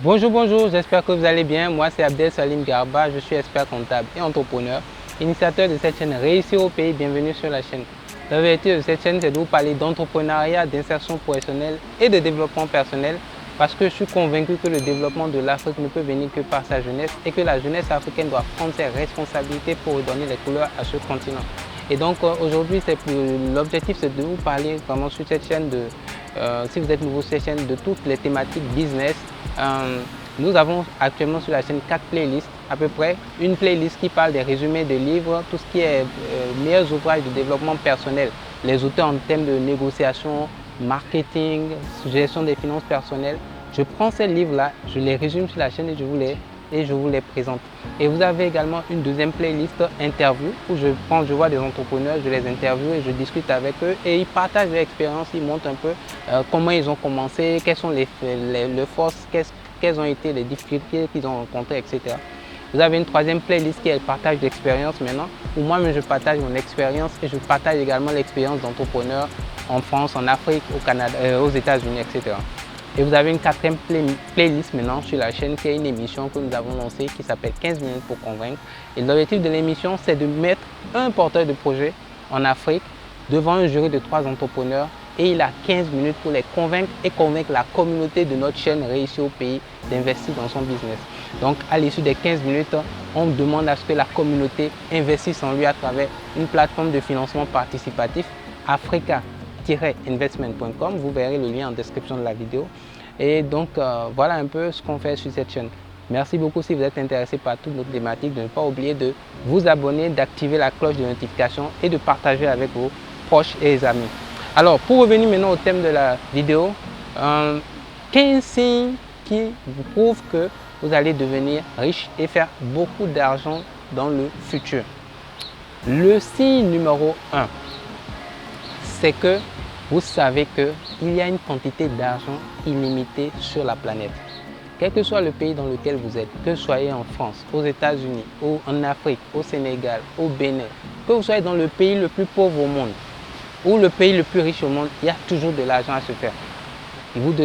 Bonjour, bonjour, j'espère que vous allez bien. Moi, c'est Abdel Salim Garba, je suis expert comptable et entrepreneur, initiateur de cette chaîne Réussir au pays. Bienvenue sur la chaîne. L'objectif de cette chaîne, c'est de vous parler d'entrepreneuriat, d'insertion professionnelle et de développement personnel parce que je suis convaincu que le développement de l'Afrique ne peut venir que par sa jeunesse et que la jeunesse africaine doit prendre ses responsabilités pour redonner les couleurs à ce continent. Et donc aujourd'hui, l'objectif, c'est de vous parler vraiment sur cette chaîne si vous êtes nouveau sur cette chaîne, de toutes les thématiques business. Nous avons actuellement sur la chaîne 4 playlists, à peu près une playlist qui parle des résumés de livres, tout ce qui est meilleurs ouvrages de développement personnel, les auteurs en termes de négociation, marketing, gestion des finances personnelles. Je prends ces livres-là, je les résume sur la chaîne et je vous les présente. Et vous avez également une deuxième playlist interview où je vois des entrepreneurs, je les interviewe et je discute avec eux et ils partagent leur expérience, ils montrent un peu comment ils ont commencé, quelles sont les forces, quelles ont été les difficultés qu'ils ont rencontrées, etc. Vous avez une troisième playlist qui est le partage d'expérience maintenant, où moi-même je partage mon expérience et je partage également l'expérience d'entrepreneurs en France, en Afrique, au Canada, aux États-Unis, etc. Et vous avez une quatrième playlist maintenant sur la chaîne qui est une émission que nous avons lancée qui s'appelle 15 minutes pour convaincre. Et l'objectif de l'émission, c'est de mettre un porteur de projet en Afrique devant un jury de 3 entrepreneurs et il a 15 minutes pour les convaincre et convaincre la communauté de notre chaîne Réussir au pays d'investir dans son business. Donc à l'issue des 15 minutes, on demande à ce que la communauté investisse en lui à travers une plateforme de financement participatif africa-investment.com. Vous verrez le lien en description de la vidéo. Et donc voilà un peu ce qu'on fait sur cette chaîne. Merci beaucoup si vous êtes intéressé par toutes nos thématiques. De ne pas oublier de vous abonner, d'activer la cloche de notification et de partager avec vos proches et amis. Alors pour revenir maintenant au thème de la vidéo, 15 signes qui vous prouvent que vous allez devenir riche et faire beaucoup d'argent dans le futur. Le signe numéro 1, c'est que vous savez qu'il y a une quantité d'argent illimitée sur la planète. Quel que soit le pays dans lequel vous êtes, que vous soyez en France, aux États-Unis, ou en Afrique, au Sénégal, au Bénin, que vous soyez dans le pays le plus pauvre au monde ou le pays le plus riche au monde, il y a toujours de l'argent à se faire.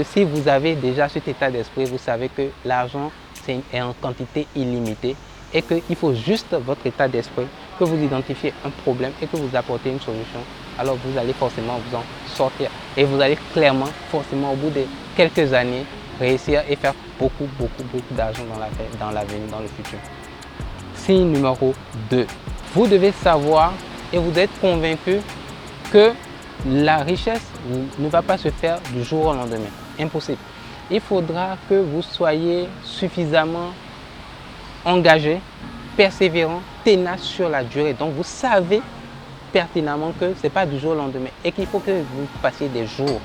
Si vous avez déjà cet état d'esprit, vous savez que l'argent est en quantité illimitée et qu'il faut juste votre état d'esprit, que vous identifiez un problème et que vous apportez une solution, alors vous allez forcément vous en sortir. Et vous allez clairement, forcément, au bout de quelques années, réussir et faire beaucoup d'argent dans l'avenir, dans le futur. Signe numéro 2. Vous devez savoir et vous êtes convaincu que la richesse ne va pas se faire du jour au lendemain. Impossible. Il faudra que vous soyez suffisamment engagé, persévérant, tenace sur la durée. Donc vous savez pertinemment que ce n'est pas du jour au lendemain et qu'il faut que vous passiez des jours,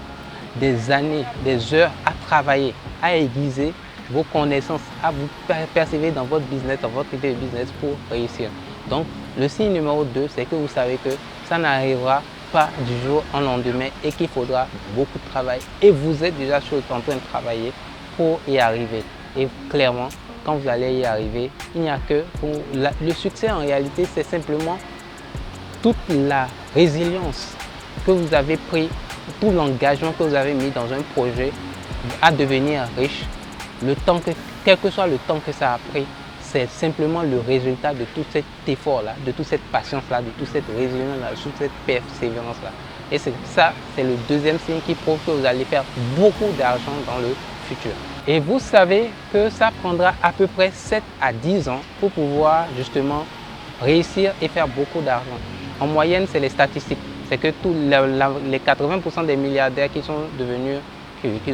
des années, des heures à travailler, à aiguiser vos connaissances, à vous persévérer dans votre business, dans votre idée de business pour réussir. Donc le signe numéro 2, c'est que vous savez que ça n'arrivera pas du jour au lendemain et qu'il faudra beaucoup de travail et vous êtes déjà en train de travailler pour y arriver. Et clairement, quand vous allez y arriver, il n'y a que le succès en réalité, c'est simplement toute la résilience que vous avez pris, tout l'engagement que vous avez mis dans un projet à devenir riche, quel que soit le temps que ça a pris, c'est simplement le résultat de tout cet effort-là, de toute cette patience-là, de toute cette résilience-là, de toute cette persévérance-là. Et ça, c'est le deuxième signe qui prouve que vous allez faire beaucoup d'argent dans le futur. Et vous savez que ça prendra à peu près 7 à 10 ans pour pouvoir justement réussir et faire beaucoup d'argent. En moyenne, c'est les statistiques. C'est que les 80% des milliardaires qui sont devenus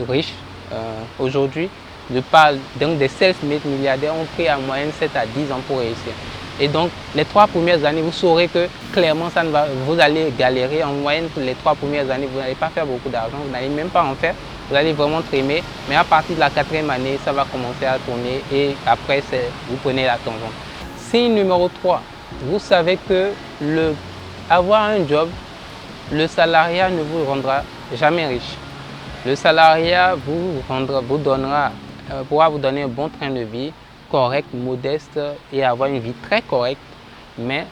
riches aujourd'hui, je parle donc des self-made milliardaires, ont pris en moyenne 7 à 10 ans pour réussir. Et donc, les 3 premières années, vous saurez que clairement, vous allez galérer. En moyenne, les 3 premières années, vous n'allez pas faire beaucoup d'argent, vous n'allez même pas en faire. Vous allez vraiment trémer. Mais à partir de la 4e année, ça va commencer à tourner et après, vous prenez la tangente. Signe numéro 3, vous savez que avoir un job, le salariat ne vous rendra jamais riche. Le salariat pourra vous donner un bon train de vie, correct, modeste et avoir une vie très correcte. Mais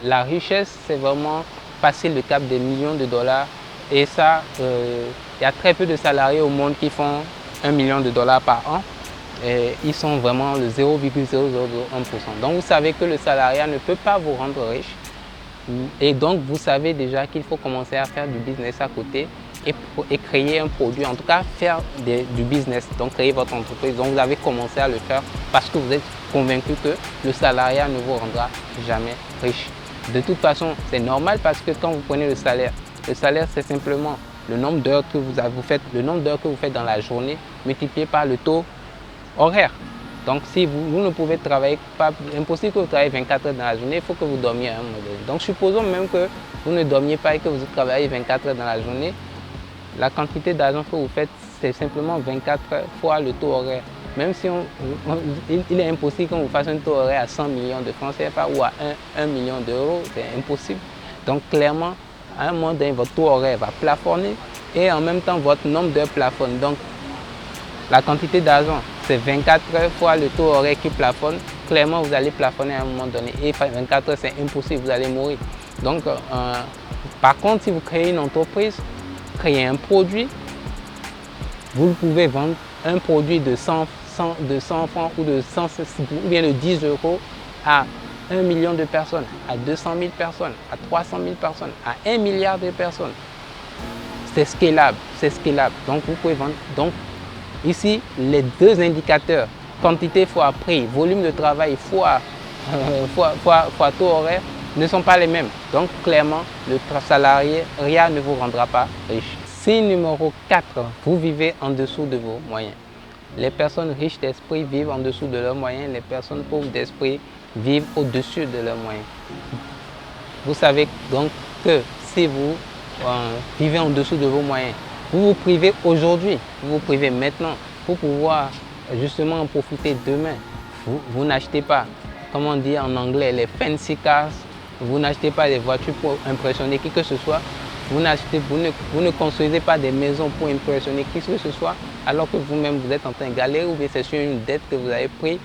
la richesse, c'est vraiment passer le cap des millions de dollars. Et ça, il y a très peu de salariés au monde qui font 1 million de dollars par an. ils sont vraiment le 0,0001%. Donc vous savez que le salariat ne peut pas vous rendre riche. Et donc vous savez déjà qu'il faut commencer à faire du business à côté et créer un produit, en tout cas faire du business, donc créer votre entreprise. Donc vous avez commencé à le faire parce que vous êtes convaincu que le salariat ne vous rendra jamais riche. De toute façon, c'est normal parce que quand vous prenez le salaire c'est simplement le nombre d'heures que vous faites dans la journée multiplié par le taux horaire. Donc si vous ne pouvez travailler pas, impossible que vous travaillez 24 heures dans la journée, il faut que vous dormiez à un moment donné. Donc supposons même que vous ne dormiez pas et que vous travaillez 24 heures dans la journée, la quantité d'argent que vous faites, c'est simplement 24 fois le taux horaire. Même si il est impossible qu'on vous fasse un taux horaire à 100 millions de francs CFA ou à 1 million d'euros, c'est impossible. Donc clairement, à un moment donné, votre taux horaire va plafonner et en même temps, votre nombre d'heures plafonne. Donc la quantité d'argent, c'est 24 fois le taux horaire qui plafonne. Clairement, vous allez plafonner à un moment donné. Et 24 heures, c'est impossible, vous allez mourir. Donc, par contre, si vous créez une entreprise, créez un produit, vous pouvez vendre un produit de 100 francs ou de 100, ou bien de 10 euros à 1 million de personnes, à 200 000 personnes, à 300 000 personnes, à 1 milliard de personnes. C'est scalable, c'est scalable. Donc, vous pouvez vendre. Donc, ici, les deux indicateurs, quantité fois prix, volume de travail fois taux horaire, ne sont pas les mêmes. Donc clairement, le salarié, rien ne vous rendra pas riche. Signe numéro 4, vous vivez en dessous de vos moyens. Les personnes riches d'esprit vivent en dessous de leurs moyens, les personnes pauvres d'esprit vivent au-dessus de leurs moyens. Vous savez donc que si vous vivez en dessous de vos moyens, vous vous privez aujourd'hui, vous vous privez maintenant pour pouvoir justement en profiter demain. Vous n'achetez pas, comme on dit en anglais, les fancy cars, vous n'achetez pas des voitures pour impressionner qui que ce soit, vous ne construisez pas des maisons pour impressionner qui que ce soit, alors que vous-même vous êtes en train de galérer ou bien c'est sur une dette que vous avez prise.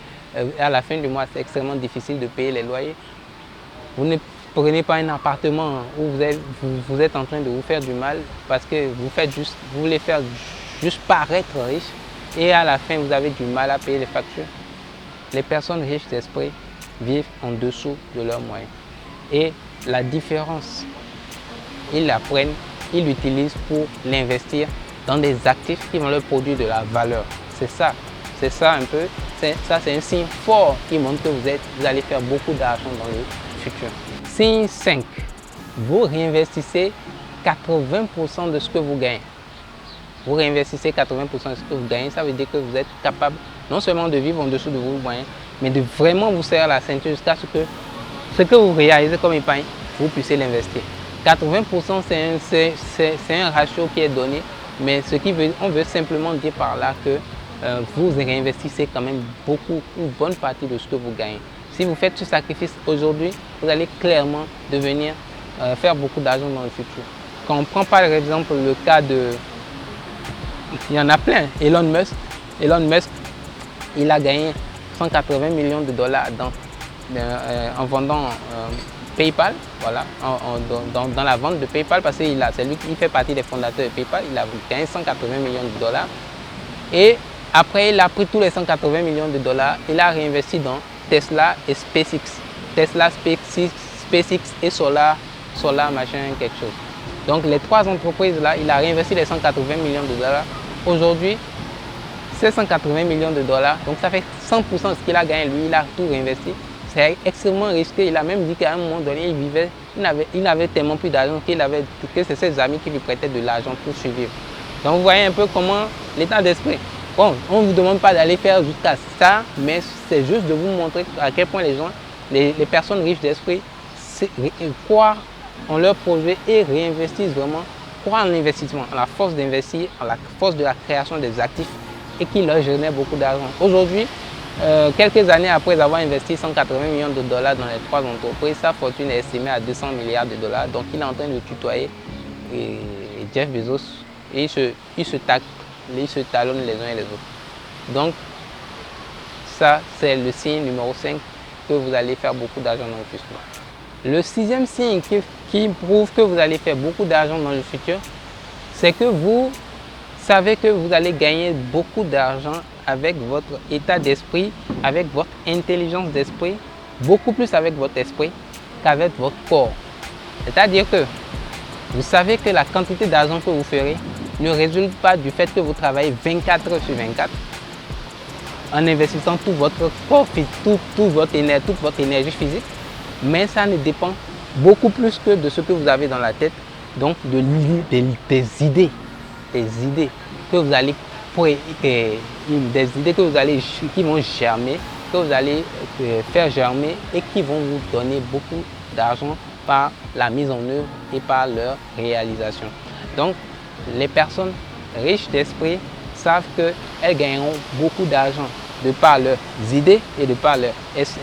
À la fin du mois, c'est extrêmement difficile de payer les loyers. Vous ne prenez pas un appartement où vous êtes en train de vous faire du mal parce que vous voulez faire juste paraître riche et à la fin vous avez du mal à payer les factures. Les personnes riches d'esprit vivent en dessous de leurs moyens. Et la différence, ils la prennent, ils l'utilisent pour l'investir dans des actifs qui vont leur produire de la valeur. C'est ça un peu. Ça, c'est un signe fort qui montre que vous allez faire beaucoup d'argent dans le futur. Signe 5. Vous réinvestissez 80% de ce que vous gagnez. Vous réinvestissez 80% de ce que vous gagnez. Ça veut dire que vous êtes capable non seulement de vivre en dessous de vos moyens, mais de vraiment vous serrer la ceinture jusqu'à ce que vous réalisez comme épargne, vous puissiez l'investir. 80% c'est un ratio qui est donné, mais on veut simplement dire par là que vous réinvestissez quand même une bonne partie de ce que vous gagnez. Si vous faites ce sacrifice aujourd'hui, vous allez clairement devenir faire beaucoup d'argent dans le futur. Quand on prend par exemple le cas il y en a plein, Elon Musk, il a gagné 180 millions de dollars en vendant PayPal, voilà, dans la vente de PayPal, parce que c'est lui qui fait partie des fondateurs de PayPal. Il a gagné 180 millions de dollars. Et après, il a pris tous les 180 millions de dollars, il a réinvesti dans Tesla et SpaceX. Tesla, SpaceX et Solar machin, quelque chose. Donc les trois entreprises là, il a réinvesti les 180 millions de dollars. Aujourd'hui, ces 180 millions de dollars, donc ça fait 100% de ce qu'il a gagné. Lui, il a tout réinvesti. C'est extrêmement risqué. Il a même dit qu'à un moment donné, il n'avait tellement plus d'argent que c'est ses amis qui lui prêtaient de l'argent pour survivre. Donc vous voyez un peu comment l'état d'esprit. Bon, on ne vous demande pas d'aller faire jusqu'à ça, mais c'est juste de vous montrer à quel point les personnes riches d'esprit croient en leur projet et réinvestissent vraiment, croient en l'investissement, en la force d'investir, en la force de la création des actifs et qui leur génère beaucoup d'argent. Aujourd'hui, quelques années après avoir investi 180 millions de dollars dans les trois entreprises, sa fortune est estimée à 200 milliards de dollars. Donc il est en train de tutoyer Jeff Bezos et ils se talonnent les uns et les autres. Donc ça, c'est le signe numéro 5 que vous allez faire beaucoup d'argent dans le futur. Le sixième signe qui prouve que vous allez faire beaucoup d'argent dans le futur, c'est que vous savez que vous allez gagner beaucoup d'argent avec votre état d'esprit, avec votre intelligence d'esprit, beaucoup plus avec votre esprit qu'avec votre corps. C'est-à-dire que vous savez que la quantité d'argent que vous ferez ne résulte pas du fait que vous travaillez 24 heures sur 24 en investissant tout votre corps, toute votre énergie physique, mais ça ne dépend beaucoup plus que de ce que vous avez dans la tête, donc des idées que vous allez qui vont germer, que vous allez faire germer et qui vont vous donner beaucoup d'argent par la mise en œuvre et par leur réalisation. Donc, les personnes riches d'esprit savent qu'elles gagneront beaucoup d'argent de par leurs idées et de par leur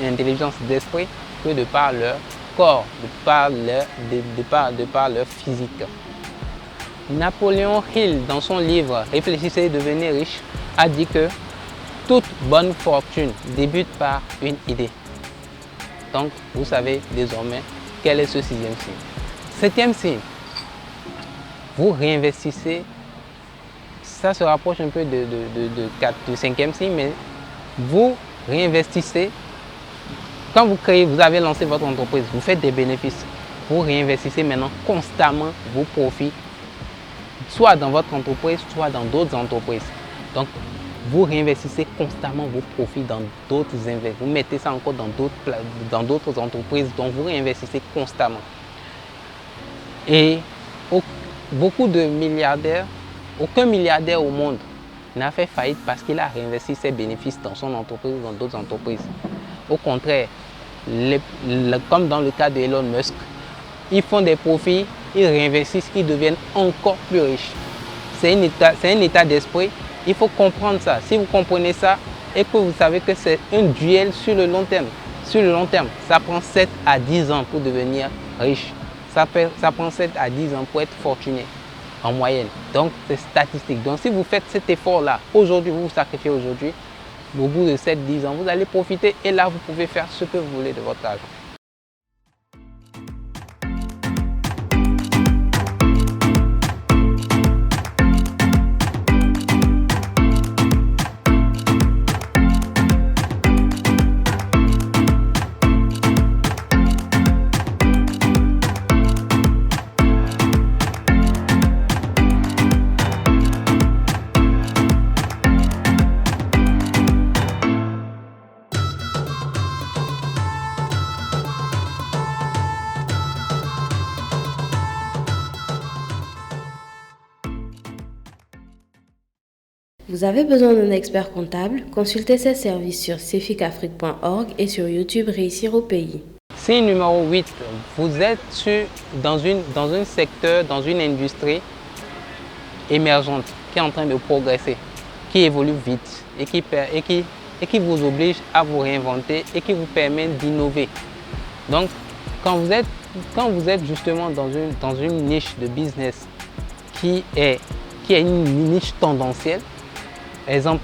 intelligence d'esprit que de par leur corps, de par leur physique. Napoléon Hill, dans son livre « Réfléchissez et devenez riche », a dit que toute bonne fortune débute par une idée. Donc, vous savez désormais quel est ce sixième signe. Septième signe, vous réinvestissez. Ça se rapproche un peu du cinquième signe, mais vous réinvestissez. Quand vous avez lancé votre entreprise, vous faites des bénéfices. Vous réinvestissez maintenant constamment vos profits, soit dans votre entreprise, soit dans d'autres entreprises. Donc, vous réinvestissez constamment vos profits dans d'autres investissements. Vous mettez ça encore dans d'autres entreprises, donc vous réinvestissez constamment. Et beaucoup de milliardaires, aucun milliardaire au monde n'a fait faillite parce qu'il a réinvesti ses bénéfices dans son entreprise ou dans d'autres entreprises. Au contraire, comme dans le cas d'Elon Musk, ils font des profits, ils réinvestissent, ils deviennent encore plus riches. C'est un état d'esprit. Il faut comprendre ça. Si vous comprenez ça et que vous savez que c'est un duel sur le long terme, ça prend 7 à 10 ans pour devenir riche. Ça prend 7 à 10 ans pour être fortuné en moyenne. Donc, c'est statistique. Donc, si vous faites cet effort-là, aujourd'hui, vous vous sacrifiez aujourd'hui, au bout de 7-10 ans, vous allez profiter et là, vous pouvez faire ce que vous voulez de votre argent. Vous avez besoin d'un expert comptable? Consultez ses services sur ceficafrique.org et sur YouTube Réussir au pays. Signe numéro 8, vous êtes dans un secteur, dans une industrie émergente qui est en train de progresser, qui évolue vite et qui vous oblige à vous réinventer et qui vous permet d'innover. Donc, quand vous êtes justement dans une niche de business qui est une niche tendancielle,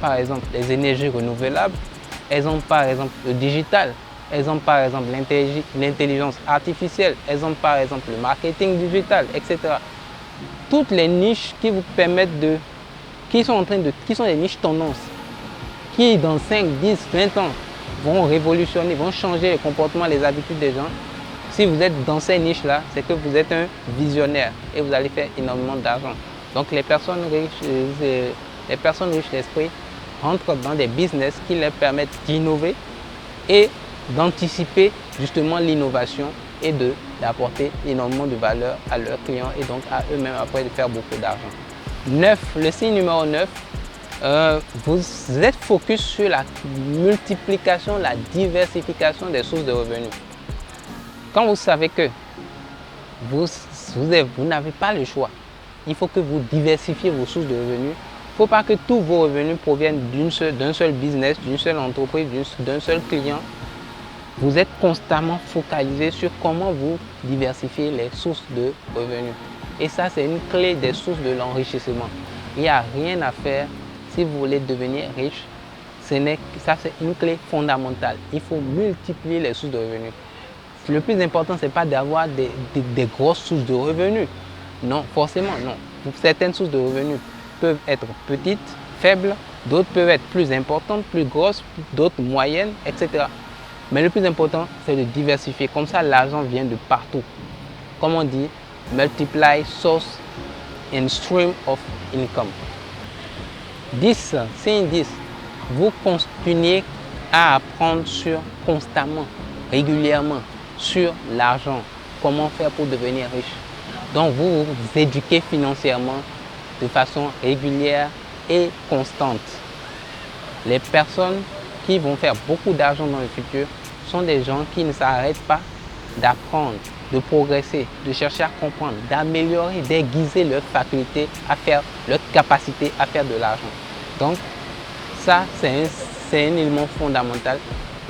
par exemple les énergies renouvelables, par exemple le digital, par exemple l'intelligence artificielle, par exemple le marketing digital, etc. Toutes les niches qui vous permettent qui sont des niches tendances, qui dans 5, 10, 20 ans vont révolutionner, vont changer les comportements, les habitudes des gens. Si vous êtes dans ces niches-là, c'est que vous êtes un visionnaire et vous allez faire énormément d'argent. Donc les personnes riches d'esprit entrent dans des business qui leur permettent d'innover et d'anticiper justement l'innovation et d'apporter énormément de valeur à leurs clients et donc à eux-mêmes après de faire beaucoup d'argent. 9, le signe numéro 9, vous êtes focus sur la multiplication, la diversification des sources de revenus. Quand vous savez que vous n'avez pas le choix, il faut que vous diversifiez vos sources de revenus. Il ne faut pas que tous vos revenus proviennent d'un seul business, d'une seule entreprise, d'un seul client. Vous êtes constamment focalisé sur comment vous diversifiez les sources de revenus. Et ça, c'est une clé des sources de l'enrichissement. Il n'y a rien à faire si vous voulez devenir riche. Ça, c'est une clé fondamentale. Il faut multiplier les sources de revenus. Le plus important, ce n'est pas d'avoir des grosses sources de revenus. Non, forcément, non. Certaines sources de revenus peuvent être petites, faibles, D'autres peuvent être plus importantes, plus grosses, d'autres moyennes, etc. Mais le plus important, c'est de diversifier. Comme ça, l'argent vient de partout. Comme on dit, multiply source and stream of income. 10, signe 10. Vous continuez à apprendre constamment, régulièrement, sur l'argent. Comment faire pour devenir riche. Donc, vous vous éduquez financièrement de façon régulière et constante. Les personnes qui vont faire beaucoup d'argent dans le futur sont des gens qui ne s'arrêtent pas d'apprendre, de progresser, de chercher à comprendre, d'améliorer, d'aiguiser leurs facultés à faire, leur capacité à faire de l'argent. Donc, ça, c'est un élément fondamental.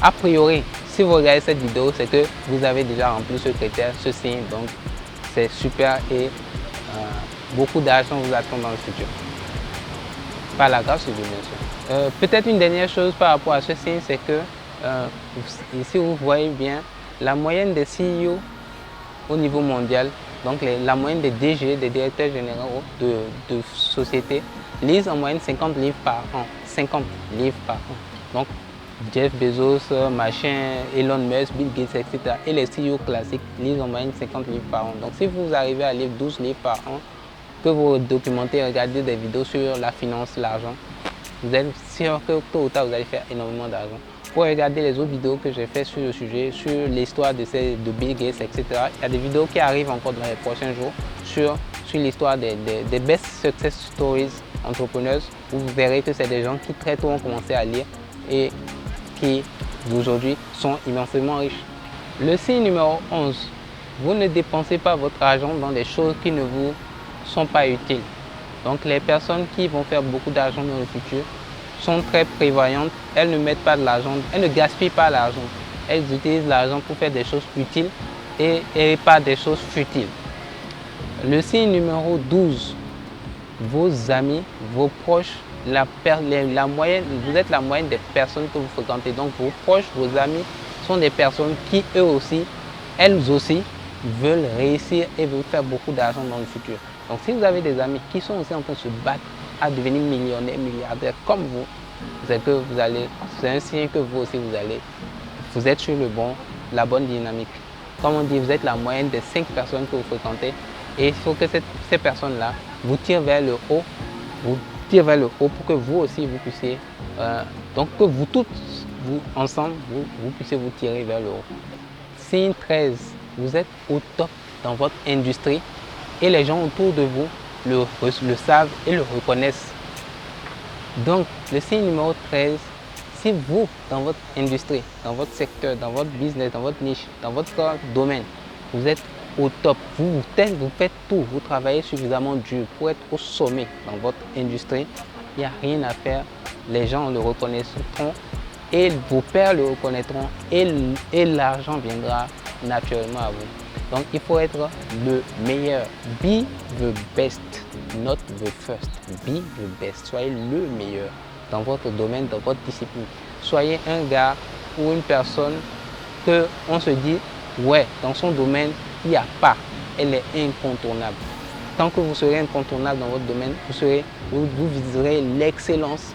A priori, si vous regardez cette vidéo, c'est que vous avez déjà rempli ce critère, ce signe. Donc, c'est super et beaucoup d'argent vous attend dans le futur. Par la grâce de Dieu, bien sûr. Peut-être une dernière chose par rapport à ce signe, c'est que ici vous voyez bien la moyenne des CEO au niveau mondial, donc la moyenne des DG, des directeurs généraux de sociétés, lisent en moyenne 50 livres par an. 50 livres par an. Donc Jeff Bezos, machin, Elon Musk, Bill Gates, etc. Et les CEO classiques lisent en moyenne 50 livres par an. Donc si vous arrivez à lire 12 livres par an, que vous documentez, regardez des vidéos sur la finance, l'argent, vous êtes sûr que tôt ou tard vous allez faire énormément d'argent. Pour regarder les autres vidéos que j'ai fait sur le sujet, sur l'histoire de Bill Gates, etc. Il y a des vidéos qui arrivent encore dans les prochains jours sur l'histoire des best success stories entrepreneurs, où vous verrez que c'est des gens qui très tôt ont commencé à lire et qui aujourd'hui sont immensément riches. Le signe numéro 11, vous ne dépensez pas votre argent dans des choses qui ne vous sont pas utiles. Donc les personnes qui vont faire beaucoup d'argent dans le futur sont très prévoyantes, elles ne mettent pas de l'argent, elles ne gaspillent pas l'argent, elles utilisent l'argent pour faire des choses utiles et pas des choses futiles. Le signe numéro 12, vos amis, vos proches, la moyenne, vous êtes la moyenne des personnes que vous fréquentez. Donc vos proches, vos amis sont des personnes qui elles aussi veulent réussir et veulent faire beaucoup d'argent dans le futur. Donc si vous avez des amis qui sont aussi en train de se battre à devenir millionnaires, milliardaires comme vous, c'est un signe que vous aussi vous êtes sur la bonne dynamique. Comme on dit, vous êtes la moyenne des 5 personnes que vous fréquentez et il faut que ces personnes-là vous tirent vers le haut, pour que vous aussi vous puissiez, donc que vous tous, vous ensemble, vous puissiez vous tirer vers le haut. Signe 13, vous êtes au top dans votre industrie et les gens autour de vous le savent et le reconnaissent. Donc, le signe numéro 13, si vous, dans votre industrie, dans votre secteur, dans votre business, dans votre niche, dans votre domaine, vous êtes au top, vous faites tout, vous travaillez suffisamment dur pour être au sommet dans votre industrie, il n'y a rien à faire, les gens le reconnaîtront et vos pairs le reconnaîtront et l'argent viendra naturellement à vous. Donc il faut être le meilleur. Be the best, not the first. Be the best. Soyez le meilleur dans votre domaine, dans votre discipline. Soyez un gars ou une personne que on se dit, ouais, dans son domaine, il n'y a pas. Elle est incontournable. Tant que vous serez incontournable dans votre domaine, vous viserez l'excellence.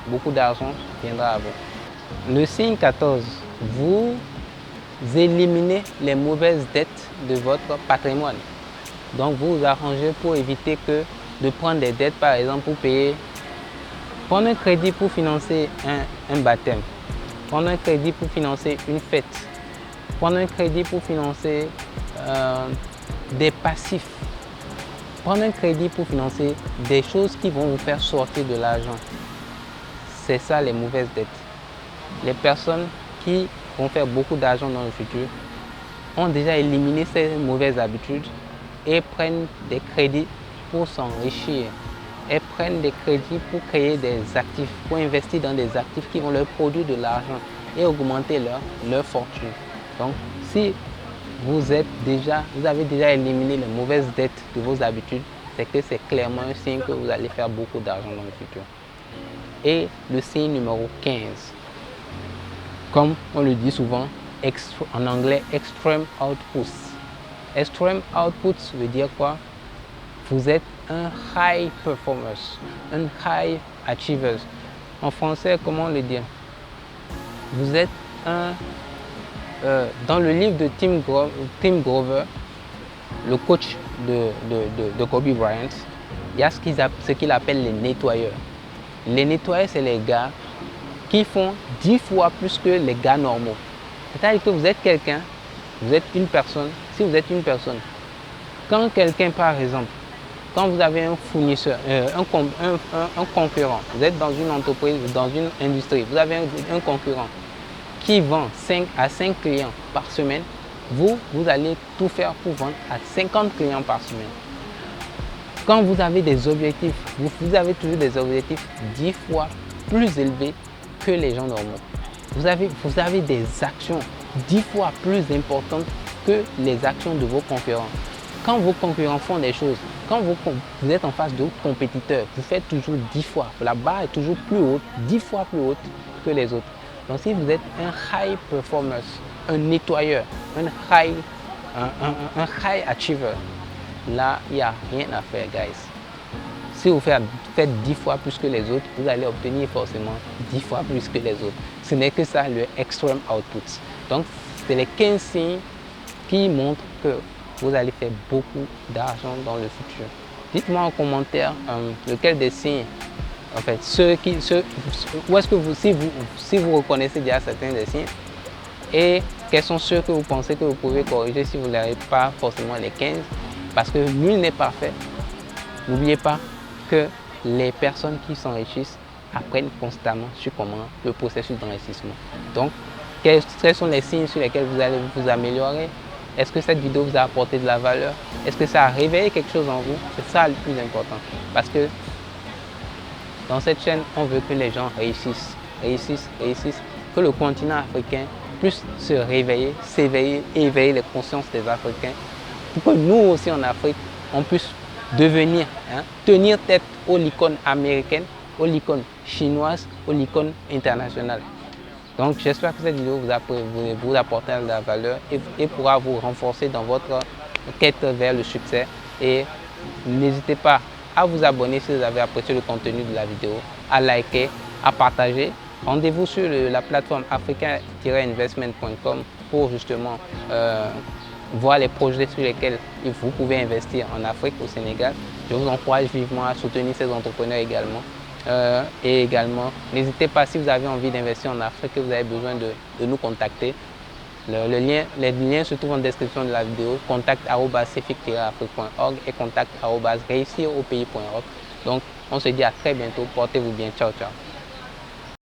Beaucoup d'argent viendra à vous. Le signe 14, vous éliminez les mauvaises dettes de votre patrimoine. Donc vous vous arrangez pour éviter de prendre des dettes, par exemple pour prendre un crédit pour financer un baptême, prendre un crédit pour financer une fête, prendre un crédit pour financer des passifs, prendre un crédit pour financer des choses qui vont vous faire sortir de l'argent. C'est ça les mauvaises dettes. Les personnes qui vont faire beaucoup d'argent dans le futur ont déjà éliminé ces mauvaises habitudes et prennent des crédits pour s'enrichir. Elles prennent des crédits pour créer des actifs, pour investir dans des actifs qui vont leur produire de l'argent et augmenter leur fortune. Donc, si vous avez déjà éliminé les mauvaises dettes de vos habitudes, c'est que c'est clairement un signe que vous allez faire beaucoup d'argent dans le futur. Et le signe numéro 15, comme on le dit souvent, en anglais, extreme outputs. Extreme outputs veut dire quoi? Vous êtes un high performer, un high achiever. En français, comment le dire? Vous êtes un... dans le livre de Tim Grover, le coach de Kobe Bryant, il y a ce qu'il appelle les nettoyeurs. Les nettoyeurs, c'est les gars qui font 10 fois plus que les gars normaux. C'est-à-dire que vous êtes quelqu'un, vous êtes une personne, si vous êtes une personne, quand quelqu'un par exemple, quand vous avez un fournisseur, un concurrent, vous êtes dans une entreprise, dans une industrie, vous avez un concurrent qui vend 5 à 5 clients par semaine, vous allez tout faire pour vendre à 50 clients par semaine. Quand vous avez des objectifs, vous avez toujours des objectifs 10 fois plus élevés que les gens normaux. Vous avez des actions 10 fois plus importantes que les actions de vos concurrents. Quand vos concurrents font des choses, quand vous êtes en face d'autres compétiteurs, vous faites toujours 10 fois. La barre est toujours plus haute, 10 fois plus haute que les autres. Donc si vous êtes un high performer, un nettoyeur, un high achiever, là, il n'y a rien à faire, guys. Si vous faites 10 fois plus que les autres, vous allez obtenir forcément 10 fois plus que les autres. Ce n'est que ça, le extreme output. Donc, c'est les 15 signes qui montrent que vous allez faire beaucoup d'argent dans le futur. Dites-moi en commentaire lequel des signes, en fait, où est-ce que si vous reconnaissez déjà certains des signes et quels sont ceux que vous pensez que vous pouvez corriger si vous n'avez pas forcément les 15, parce que nul n'est parfait. N'oubliez pas que les personnes qui s'enrichissent apprennent constamment sur comment le processus d'enrichissement. Donc, quels sont les signes sur lesquels vous allez vous améliorer? Est-ce que cette vidéo vous a apporté de la valeur? Est-ce que ça a réveillé quelque chose en vous? C'est ça le plus important. Parce que dans cette chaîne, on veut que les gens réussissent, que le continent africain puisse se réveiller, s'éveiller, éveiller les consciences des Africains, pour que nous aussi en Afrique, on puisse devenir, tenir tête aux licornes américaines, aux licornes chinoises, aux licornes internationales. Donc j'espère que cette vidéo vous apportera de la valeur et pourra vous renforcer dans votre quête vers le succès. Et n'hésitez pas à vous abonner si vous avez apprécié le contenu de la vidéo, à liker, à partager. Rendez-vous sur la plateforme africain-investment.com pour justement voir les projets sur lesquels vous pouvez investir en Afrique, au Sénégal. Je vous encourage vivement à soutenir ces entrepreneurs également. Et également, n'hésitez pas, si vous avez envie d'investir en Afrique et vous avez besoin de nous contacter. Les liens se trouvent en description de la vidéo, contact@cefic-afrique.org et contact@réussiropayes.org. Donc, on se dit à très bientôt. Portez-vous bien. Ciao, ciao.